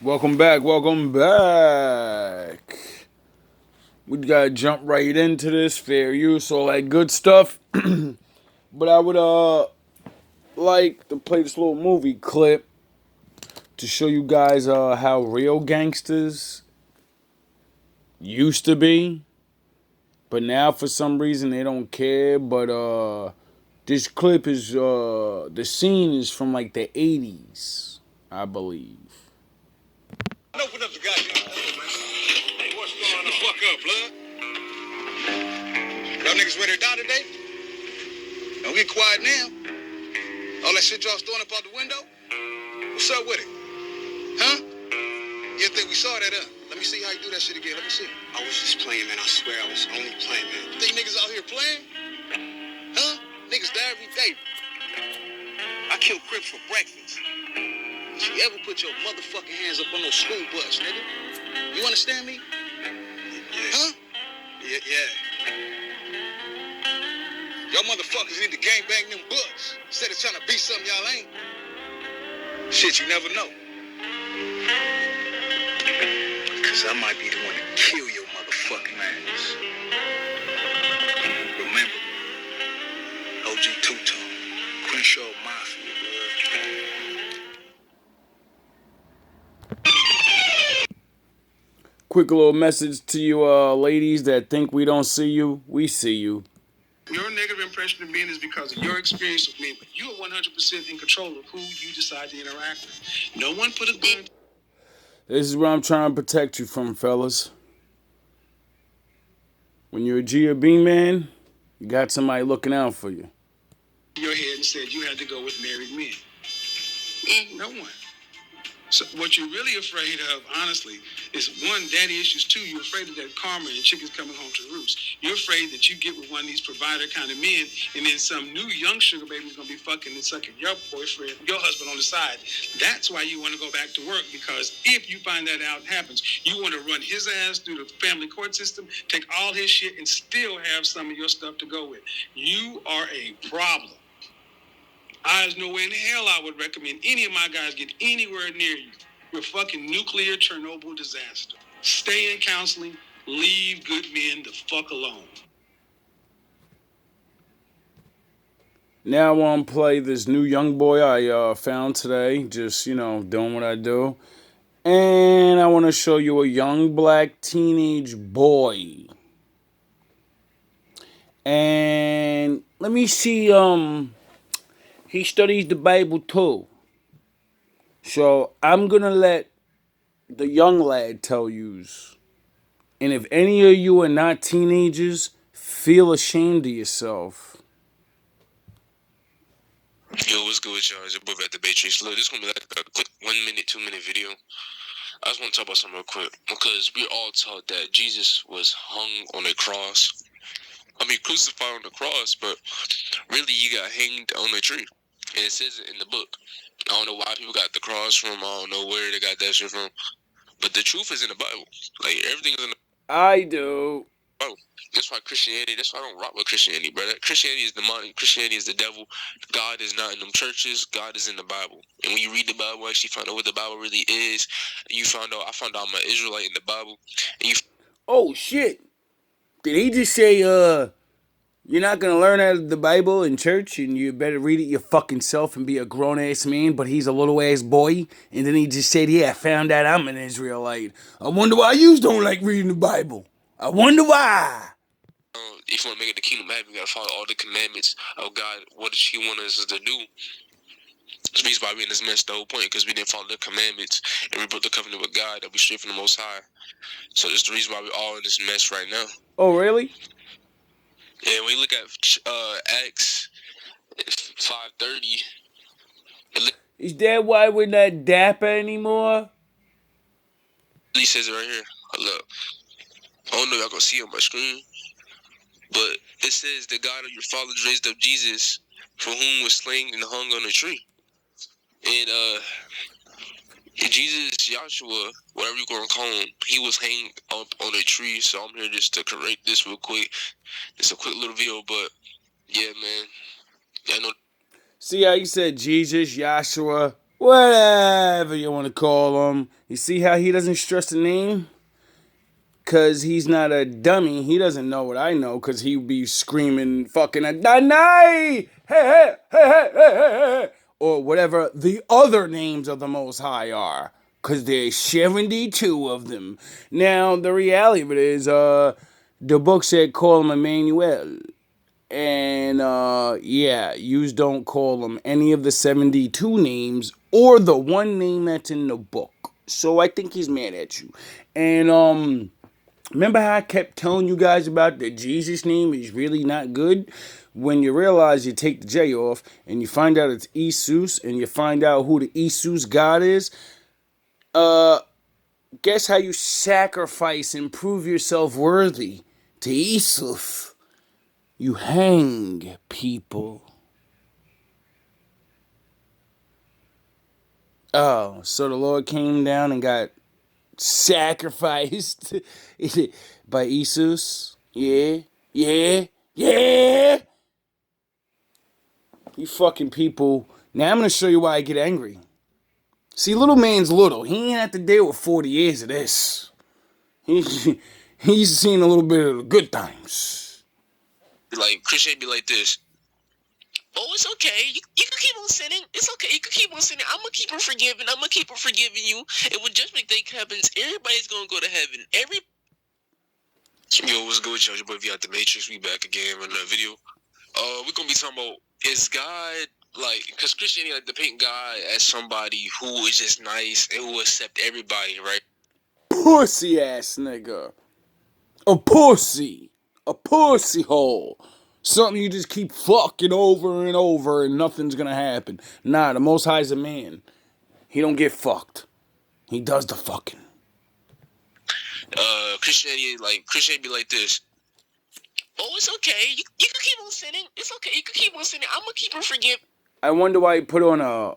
Welcome back, welcome back. We gotta jump right into this, fair use, all that good stuff. But I would like to play this little movie clip to show you guys how real gangsters used to be. But now for some reason they don't care. But this clip is the scene is from like the 80s, I believe. Open up the goddamn. Hey, what's going on? The fuck up, blood. Y'all niggas ready to die today? Don't get quiet now. All that shit y'all throwing up out the window? What's up with it? Huh? You think we saw that, huh? Let me see how you do that shit again. Let me see. I was just playing, man. I swear I was only playing, man. You think niggas out here playing? Huh? Niggas die every day. I kill Crips for breakfast. If you ever put your motherfucking hands up on those school bus, nigga. You understand me? Yeah. Huh? Yeah. Y'all motherfuckers need to gangbang them butts instead of trying to be something y'all ain't. Shit, you never know. Cause I might be the one to kill your motherfucking ass. Remember, OG Two-Tone, Crenshaw Mafia, Quick little message to you ladies that think we don't see you. We see you. Your negative impression of men is because of your experience with men, but you are 100% in control of who you decide to interact with. No one put a gun. This is what I'm trying to protect you from, fellas. When you're a G or B man, you got somebody looking out for you. Your head and said you had to go with married men. No one. So what you're really afraid of, honestly, is one, daddy issues. Two, you're afraid of that karma and chickens coming home to roost. You're afraid that you get with one of these provider kind of men, and then some new young sugar baby's gonna be fucking and sucking your boyfriend, your husband on the side. That's why you want to go back to work, because if you find that out happens, you want to run his ass through the family court system, take all his shit, and still have some of your stuff to go with. You are a problem. There's no way in hell I would recommend any of my guys get anywhere near you. You're a fucking nuclear Chernobyl disaster. Stay in counseling. Leave good men the fuck alone. Now I want to play this new young boy I found today. Just, doing what I do. And I want to show you a young black teenage boy. And let me see, he studies the Bible too. So I'm going to let the young lad tell yous. And if any of you are not teenagers, feel ashamed of yourself. Yo, what's good with y'all? It's your boy at the Matrix. Look, this is gonna be like a quick 1 minute, 2 minute video. I just want to talk about something real quick, because we're all taught that Jesus was hung on a cross. Crucified on the cross, but really he got hanged on a tree. And it says it in the book. I don't know why people got the cross from. I don't know where they got that shit from. But the truth is in the Bible. Like, everything is in the I do. Bible. That's why Christianity, that's why I don't rock with Christianity, brother. Christianity is demonic. Christianity is the devil. God is not in them churches. God is in the Bible. And when you read the Bible, actually find out what the Bible really is. I found out I'm an Israelite in the Bible. And Oh, shit. Did he just say, you're not going to learn out of the Bible in church and you better read it your fucking self and be a grown-ass man, but he's a little-ass boy? And then he just said, yeah, I found out I'm an Israelite. I wonder why you don't like reading the Bible. I wonder why. if you want to make it the kingdom of heaven, you got to follow all the commandments of God. What does he want us to do? That's the reason why we're in this mess the whole point, because we didn't follow the commandments and we broke the covenant with God that we straight from the Most High. So that's the reason why we're all in this mess right now. Oh, really? And when you look at Acts 5:30, is that why we're not dapper anymore? He says it right here. Look, I don't know if y'all gonna see it on my screen, but it says the God of your fathers raised up Jesus, for whom was slain and hung on a tree. And Jesus, Yahshua, whatever you gonna call him, he was hanged up on a tree. So I'm here just to correct this real quick. It's a quick little video, but yeah, man. Yeah, I know. See how you said Jesus, Yahshua, whatever you want to call him. You see how he doesn't stress the name? Because he's not a dummy. He doesn't know what I know because he'd be screaming fucking Adonai! Hey, hey, hey, hey, hey, hey, hey. Or whatever the other names of the Most High are. Because there's 72 of them. Now, the reality of it is, the book said call him Emmanuel. And, yeah, yous don't call him any of the 72 names or the one name that's in the book. So I think he's mad at you. And, remember how I kept telling you guys about the Jesus name is really not good? When you realize you take the J off and you find out it's Jesus and you find out who the Jesus God is, guess how you sacrifice and prove yourself worthy to Jesus? You hang people. Oh, so the Lord came down and got sacrificed by Jesus? Yeah, yeah, yeah. You fucking people. Now I'm gonna show you why I get angry. See, little man's little. He ain't have to deal with 40 years of this. He's seen a little bit of the good times. Like, Christianity be like this. Oh, it's okay. You can keep on sinning. It's okay. You can keep on sinning. I'm going to keep on forgiving. I'm going to keep on forgiving you. And when judgment day happens, everybody's going to go to heaven. Yo, what's good, y'all? Your boy V out the Matrix. We back again with another video. We're going to be talking about, is God, like, because Christianity like to paint God as somebody who is just nice and who will accept everybody, right? Pussy ass nigga. A pussy. A pussy hole. Something you just keep fucking over and over and nothing's gonna happen. Nah, the Most High's a man. He don't get fucked. He does the fucking. Christianity be like this. Oh, it's okay. You can keep on sinning. It's okay. You can keep on sinning. I'm going to keep on forgiving. I wonder why he put on a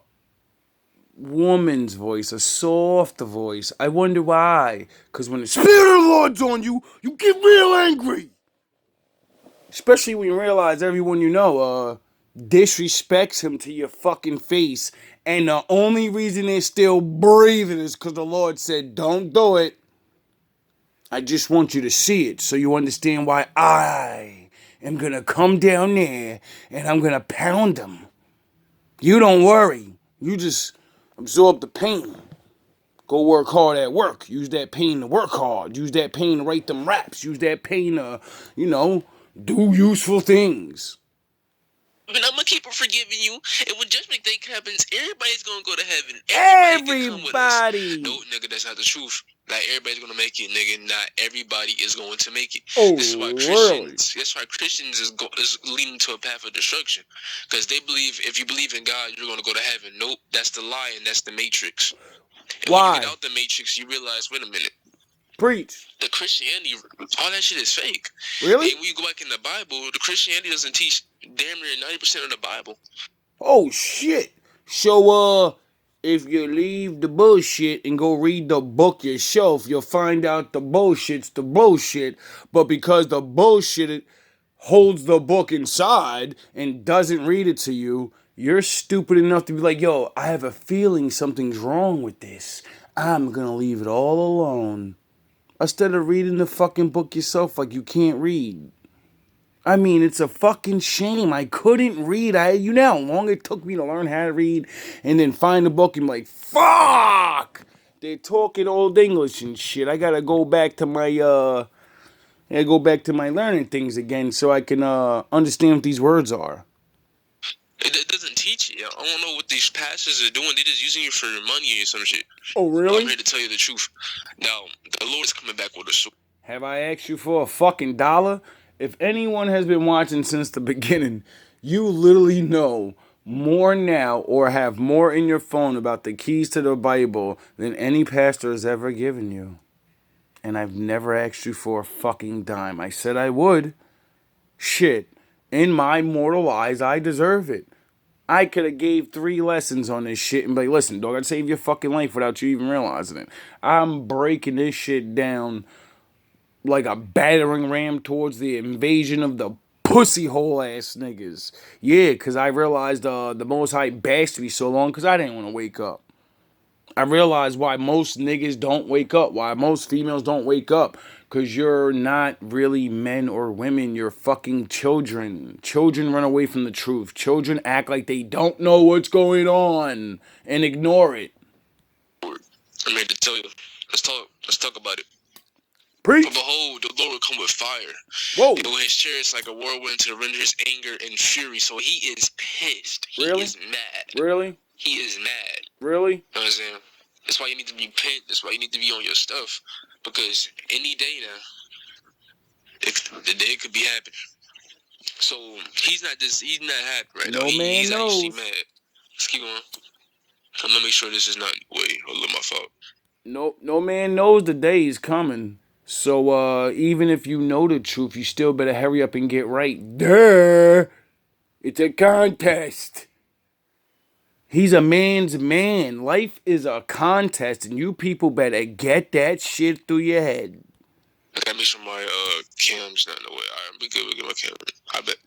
woman's voice, a soft voice. I wonder why. Because when the Spirit of the Lord's on you, you get real angry. Especially when you realize everyone you know disrespects him to your fucking face. And the only reason they're still breathing is because the Lord said, don't do it. I just want you to see it so you understand why I am going to come down there and I'm going to pound them. You don't worry. You just absorb the pain. Go work hard at work. Use that pain to work hard. Use that pain to write them raps. Use that pain to, do useful things. And I'm gonna keep on forgiving you. And when judgment day happens, everybody's gonna go to heaven. Everybody. No, nigga, that's not the truth. Not everybody's gonna make it, nigga. Not everybody is going to make it. Oh, this is why really? That's why Christians is leading to a path of destruction. Because they believe if you believe in God, you're gonna go to heaven. Nope, that's the lie and that's the matrix. And why? when you get out the matrix, you realize, wait a minute. Preach. The Christianity, all that shit is fake. Really? And when you go back in the Bible, the Christianity doesn't teach damn near 90% of the Bible. Oh, shit. So, if you leave the bullshit and go read the book yourself, you'll find out the bullshit's the bullshit. But because the bullshit holds the book inside and doesn't read it to you, you're stupid enough to be like, yo, I have a feeling something's wrong with this. I'm gonna leave it all alone. Instead of reading the fucking book yourself like you can't read. I mean, it's a fucking shame. I couldn't read. You know how long it took me to learn how to read and then find the book and be like, fuck! They're talking old English and shit. I gotta go back to my, learning things again so I can, understand what these words are. It doesn't teach you. I don't know what these pastors are doing. They're just using you for money or some shit. Oh, really? I'm here to tell you the truth. Now, the Lord is coming back with a sword. Have I asked you for a fucking dollar? If anyone has been watching since the beginning, you literally know more now or have more in your phone about the keys to the Bible than any pastor has ever given you. And I've never asked you for a fucking dime. I said I would. Shit. In my mortal eyes, I deserve it. I could have gave 3 lessons on this shit and be like, listen, dog, I'd save your fucking life without you even realizing it. I'm breaking this shit down like a battering ram towards the invasion of the pussy hole ass niggas. Yeah, because I realized the Most High bashed me so long because I didn't want to wake up. I realized why most niggas don't wake up, why most females don't wake up. Because you're not really men or women, you're fucking children. Children run away from the truth. Children act like they don't know what's going on and ignore it. I'm here to tell you. Let's talk. Let's talk about it. Preach. For behold, the Lord will come with fire. Whoa. And with his chariots like a whirlwind to render his anger and fury. So he is pissed. He Really? is mad. Really? He is mad. Really? You know what I'm saying? That's why you need to be pent. That's why you need to be on your stuff. Because any day now, the day could be happening. So he's not happy right now. He's actually mad. Let's keep going. I'm gonna make sure this is not hold on, my fault. No man knows the day is coming. So even if you know the truth, you still better hurry up and get right. Duh. It's a contest. He's a man's man. Life is a contest, and you people better get that shit through your head. I gotta make sure my cam's not in the way. Alright, we good. We get my camera. I bet.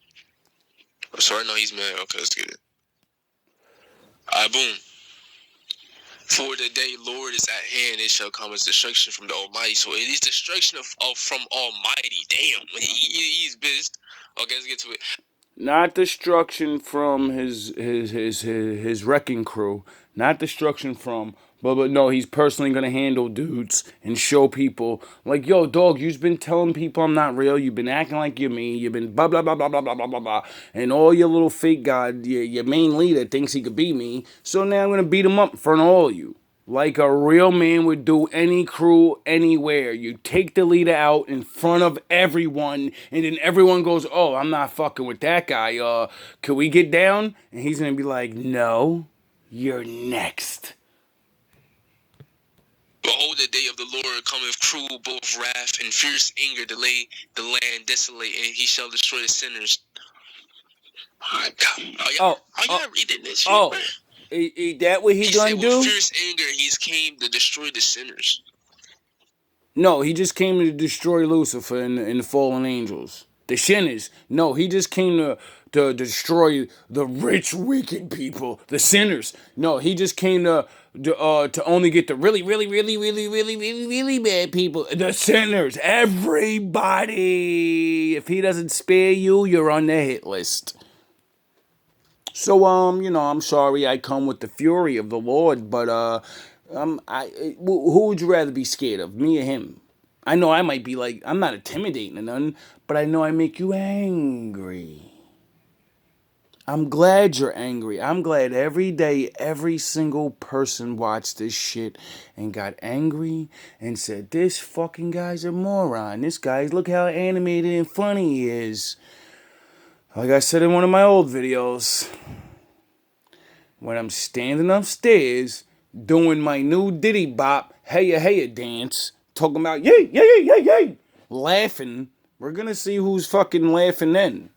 So right now he's mad. Okay, let's get it. Alright, boom. For the day Lord is at hand, it shall come as destruction from the Almighty. So it is destruction from Almighty. Damn, he's pissed. Okay, let's get to it. Not destruction from his wrecking crew. Not destruction from, but no, he's personally gonna handle dudes and show people like, yo, dog, you've been telling people I'm not real. You've been acting like you're me. You've been blah blah blah blah blah blah blah blah blah, and all your little fake god, your main leader thinks he could be me. So now I'm gonna beat him up in front of all of you. Like a real man would do any crew anywhere. You take the leader out in front of everyone, and then everyone goes, oh, I'm not fucking with that guy. Can we get down? And he's gonna be like, no, you're next. Behold, the day of the Lord cometh cruel, both wrath and fierce anger, to lay the land desolate, and he shall destroy the sinners. My God. Are y'all reading this shit, bro? Is that what he gonna do? With fierce anger, he's came to destroy the sinners. No, he just came to destroy Lucifer and the fallen angels. The sinners. No, he just came to destroy the rich, wicked people. The sinners. No, he just came to only get the really, really, really, really, really, really, really bad people. The sinners. Everybody. If he doesn't spare you, you're on the hit list. So, I'm sorry I come with the fury of the Lord, but, who would you rather be scared of, me or him? I know I might be like, I'm not intimidating or nothing, but I know I make you angry. I'm glad you're angry. I'm glad every day, every single person watched this shit and got angry and said, this fucking guy's a moron. This guy's, look how animated and funny he is. Like I said in one of my old videos, when I'm standing upstairs doing my new Diddy Bop, hey dance, talking about yay, laughing, we're gonna see who's fucking laughing then.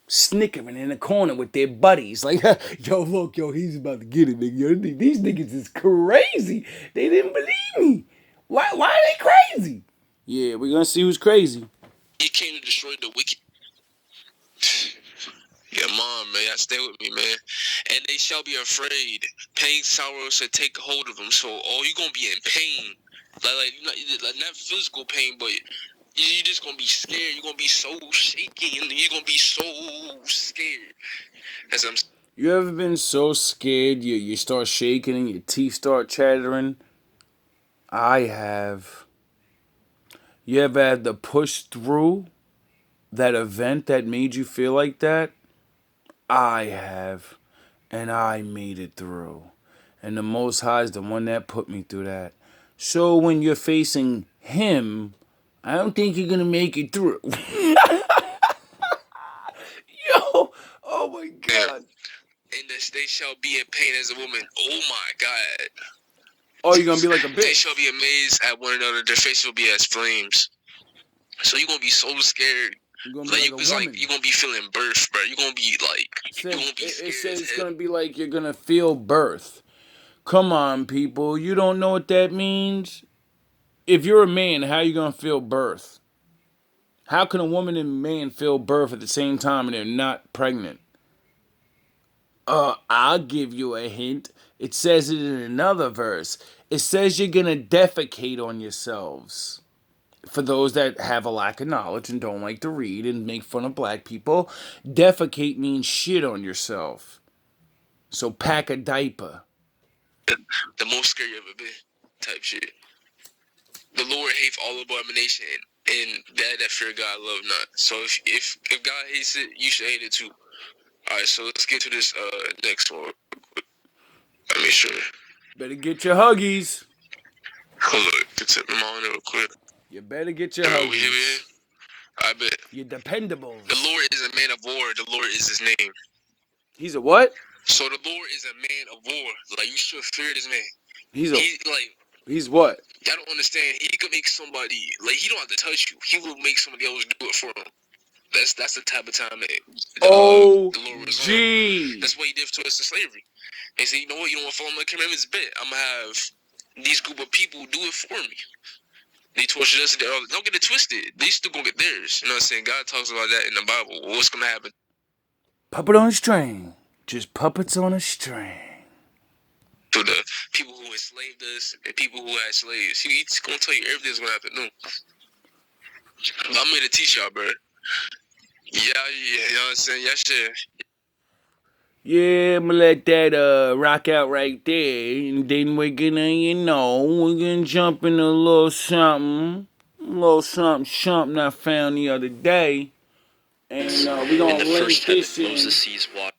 Snickering in the corner with their buddies, like, yo, look, he's about to get it, nigga. Yo, these niggas is crazy. They didn't believe me. Why are they crazy? Yeah, we're gonna see who's crazy. He came to destroy the wicked. Yeah, mom, man, stay with me, man. And they shall be afraid. Pain, sorrow shall take hold of them. So, you gonna be in pain, like not physical pain, but you're just gonna be scared. You're gonna be so shaky, and you're gonna be so scared. As I'm. You ever been so scared you start shaking and your teeth start chattering? I have. You ever had to push through that event that made you feel like that? I have. And I made it through. And the Most High is the one that put me through that. So when you're facing him, I don't think you're going to make it through. Yo, oh my God. And they shall be in pain as a woman. Oh my God. Oh, you're going to be like a bitch. They shall be amazed at one another. Their faces will be as flames. So you're going to be so scared. You're gonna be you're gonna be feeling birth, bro. You're gonna be like, you're gonna be scared. It says it's gonna be like you're gonna feel birth. Come on, people. You don't know what that means? If you're a man, how you gonna feel birth? How can a woman and man feel birth at the same time and they're not pregnant? I'll give you a hint. It says it in another verse. It says you're gonna defecate on yourselves. For those that have a lack of knowledge and don't like to read and make fun of black people, defecate means shit on yourself. So pack a diaper. The most scary ever been type shit. The Lord hates all abomination, and that fear God love not. So if God hates it, you should hate it too. All right, so let's get to this next one. Let me sure. Better get your huggies. Hold on, get to mine real quick. You better get your Over here, huggies. I bet. You're dependables. The Lord is a man of war. The Lord is his name. He's a what? So the Lord is a man of war. Like, you should fear this man. He's what? I don't understand. He could make somebody, like, he don't have to touch you. He will make somebody else do it for him. That's the type of time that the Lord was on. That's what he did to us in slavery. He said, you know what? You don't want to follow my commandments? Bet I'm going to have these group of people do it for me. They tortured us. Don't get it twisted. They still going to get theirs. You know what I'm saying? God talks about that in the Bible. What's going to happen? Puppet on a string. Just puppets on a string. To the people who enslaved us and people who had slaves. He's going to tell you everything's going to happen. No. I'm here to teach y'all, bro. Yeah, you know what I'm saying? Yeah, shit. Yeah, I'm gonna let that rock out right there, and then we're gonna jump in a little something I found the other day, and we're gonna link this in. Moses sees water.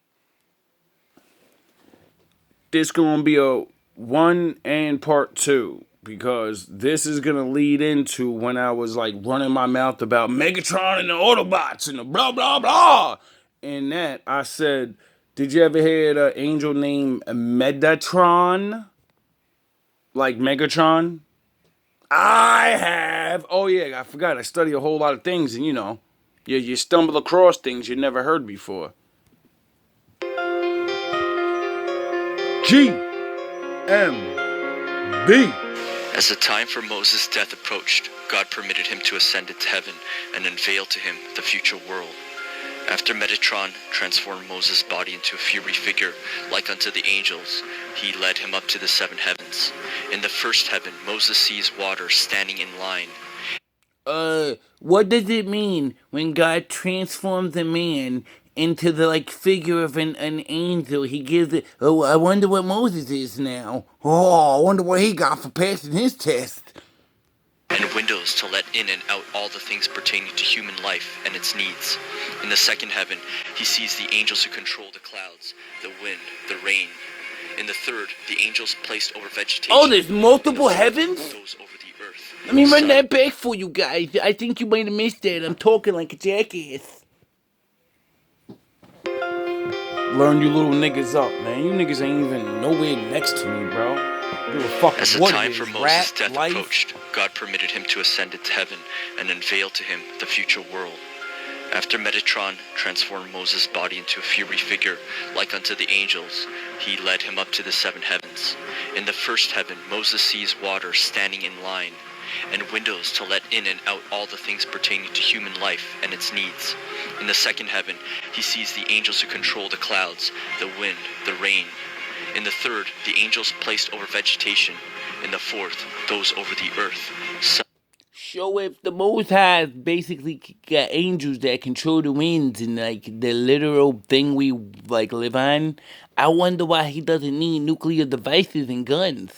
This gonna be a 1 and part 2, because this is gonna lead into when I was like running my mouth about Megatron and the Autobots and the blah blah blah. And that I said, did you ever hear an angel named Metatron? Like Megatron? I have. Oh yeah, I forgot. I study a whole lot of things, and you stumble across things you never heard before. GMB. As the time for Moses' death approached, God permitted him to ascend into heaven and unveil to him the future world. After Metatron transformed Moses' body into a fiery figure, like unto the angels, he led him up to the 7 heavens. In the first heaven, Moses sees water standing in line. What does it mean when God transforms a man into the figure of an angel? He gives it. Oh, I wonder what Moses is now. Oh, I wonder what he got for passing his test. And windows to let in and out all the things pertaining to human life and its needs. In the second heaven, he sees the angels who control the clouds, the wind, the rain. In the third, the angels placed over vegetation. Oh, there's multiple heavens? Those over the earth. Let me run that back for you guys. I think you might have missed that. I'm talking like a jackass. Learn you little niggas up, man. You niggas ain't even nowhere next to me, bro. As the time for Moses' death approached, God permitted him to ascend into heaven and unveil to him the future world. After Metatron transformed Moses' body into a fiery figure, like unto the angels, he led him up to the 7 heavens. In the first heaven, Moses sees water standing in line, and windows to let in and out all the things pertaining to human life and its needs. In the second heaven, he sees the angels who control the clouds, the wind, the rain. In the third, the angels placed over vegetation. In the fourth, those over the earth. So if the Most High basically got angels that control the winds and the literal thing we live on, I wonder why he doesn't need nuclear devices and guns.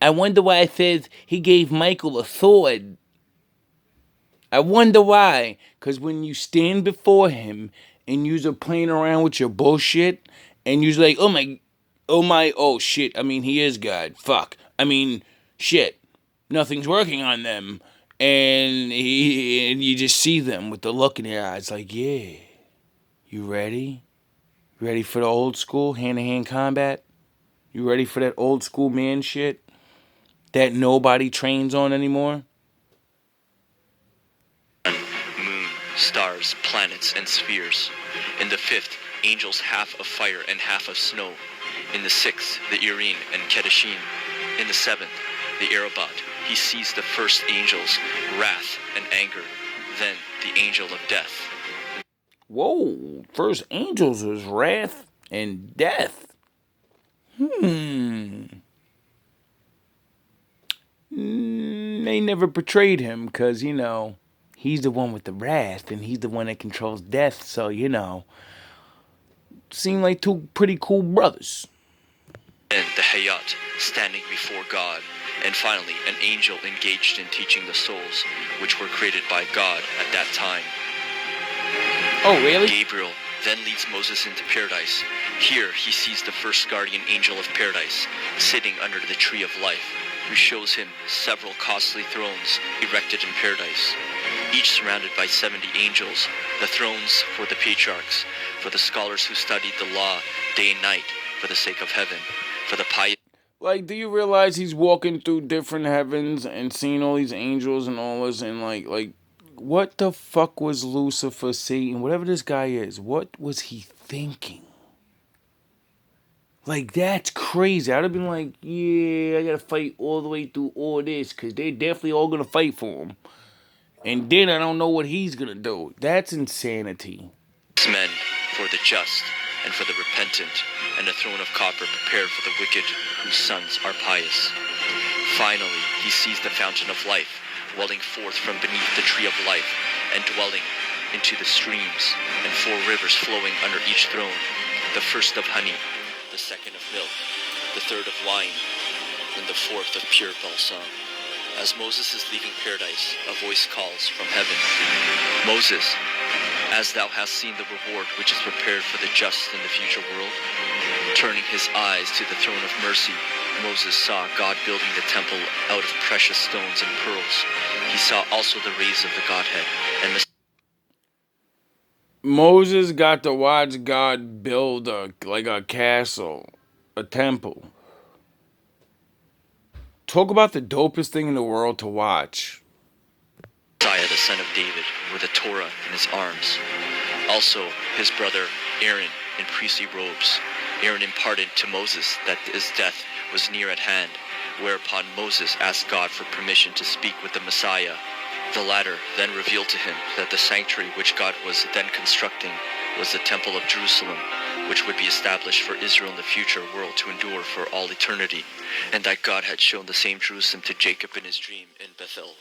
I wonder why it says he gave Michael a sword. I wonder why. Because when you stand before him and you're playing around with your bullshit and you're like, oh shit, I mean, he is God. Fuck. I mean, shit. Nothing's working on them. And you just see them with the look in their eyes like, yeah, you ready? Ready for the old school hand-to-hand combat? You ready for that old school man shit that nobody trains on anymore? Moon, stars, planets, and spheres. In the fifth, angels half of fire and half of snow. In the sixth, the Urim and Kedeshim. In the seventh, the Arabot. He sees the first angels, wrath and anger. Then the angel of death. Whoa, first angels was wrath and death. They never portrayed him because, he's the one with the wrath and he's the one that controls death. So, seem like two pretty cool brothers. And the Hayat, standing before God. And finally, an angel engaged in teaching the souls, which were created by God at that time. Oh, really? Gabriel then leads Moses into paradise. Here, he sees the first guardian angel of paradise, sitting under the tree of life, who shows him several costly thrones erected in paradise, each surrounded by 70 angels, the thrones for the patriarchs, for the scholars who studied the law day and night, for the sake of heaven, for the pious. Like, do you realize he's walking through different heavens and seeing all these angels and all this, and like, what the fuck was Lucifer, Satan, whatever this guy is, what was he thinking? Like, that's crazy. I'd have been like, yeah, I gotta fight all the way through all this, because they're definitely all gonna fight for him. And then I don't know what he's gonna do. That's insanity. Men for the just and for the repentant, and a throne of copper prepared for the wicked, whose sons are pious. Finally, he sees the fountain of life, welling forth from beneath the tree of life, and dwelling into the streams, and 4 rivers flowing under each throne, the first of honey, the second of milk, the third of wine, and the fourth of pure balsam. As Moses is leaving paradise, a voice calls from heaven, Moses, as thou hast seen the reward which is prepared for the just in the future world. Turning his eyes to the throne of mercy, Moses saw God building the temple out of precious stones and pearls. He saw also the rays of the Godhead, and Moses got to watch God build a castle, a temple. Talk about the dopest thing in the world to watch. Messiah, the son of David, with a Torah in his arms. Also, his brother Aaron in priestly robes. Aaron imparted to Moses that his death was near at hand, whereupon Moses asked God for permission to speak with the Messiah. The latter then revealed to him that the sanctuary which God was then constructing was the Temple of Jerusalem, which would be established for Israel in the future world to endure for all eternity, and that God had shown the same Jerusalem to Jacob in his dream in Bethel.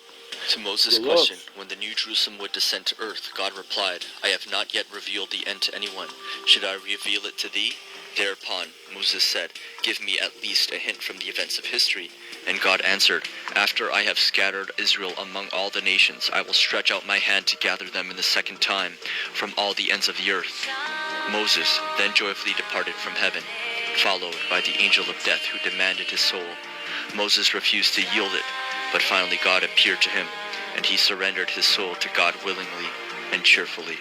To Moses' question, when the new Jerusalem would descend to earth, God replied, I have not yet revealed the end to anyone. Should I reveal it to thee? Thereupon Moses said, give me at least a hint from the events of history. And God answered, after I have scattered Israel among all the nations, I will stretch out my hand to gather them in the second time from all the ends of the earth. Moses then joyfully departed from heaven, followed by the angel of death who demanded his soul. Moses refused to yield it, but finally God appeared to him, and he surrendered his soul to God willingly and cheerfully.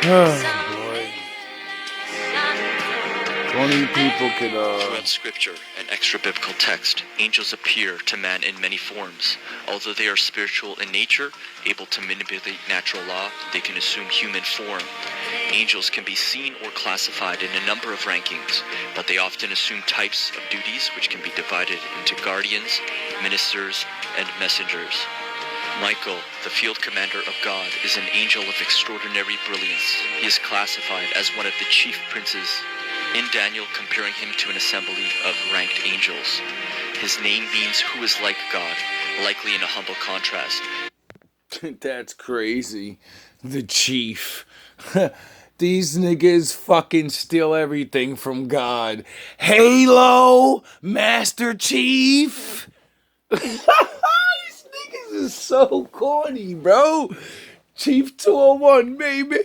Oh, boy. Only people could, Throughout scripture and extra-biblical text, angels appear to man in many forms. Although they are spiritual in nature, able to manipulate natural law, they can assume human form. Angels can be seen or classified in a number of rankings, but they often assume types of duties which can be divided into guardians, ministers, and messengers. Michael, the field commander of God, is an angel of extraordinary brilliance. He is classified as one of the chief princes, in Daniel comparing him to an assembly of ranked angels. His name means who is like God, likely in a humble contrast. That's crazy. The chief. These niggas fucking steal everything from God. Halo, Master Chief. These niggas is so corny, bro. Chief 201, baby.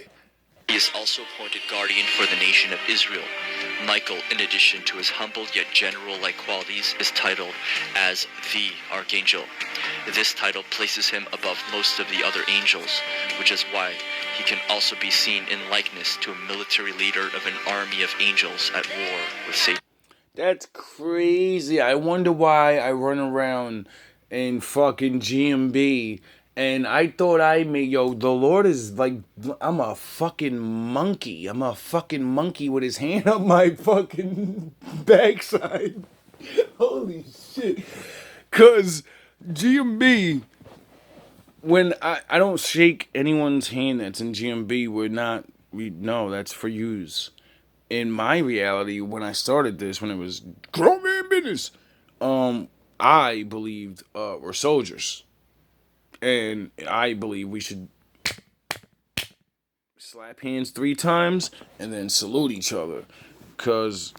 He is also appointed guardian for the nation of Israel. Michael, in addition to his humble yet general-like qualities, is titled as the Archangel. This title places him above most of the other angels, which is why he can also be seen in likeness to a military leader of an army of angels at war with Satan. That's crazy. I wonder why I run around in fucking GMB And I thought I made, the Lord is like, I'm a fucking monkey. I'm a fucking monkey with his hand up my fucking backside. Holy shit. Because GMB, when I don't shake anyone's hand that's in GMB, no, that's for use. In my reality, when I started this, when it was grown man business, I believed we're soldiers. And I believe we should slap hands 3 times and then salute each other. Because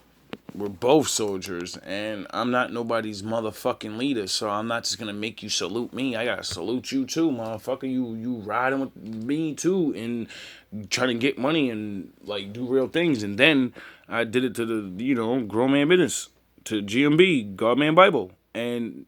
we're both soldiers and I'm not nobody's motherfucking leader. So I'm not just going to make you salute me. I got to salute you too, motherfucker. You riding with me too and trying to get money and like do real things. And then I did it to the, grown man business, to GMB, God Man Bible. And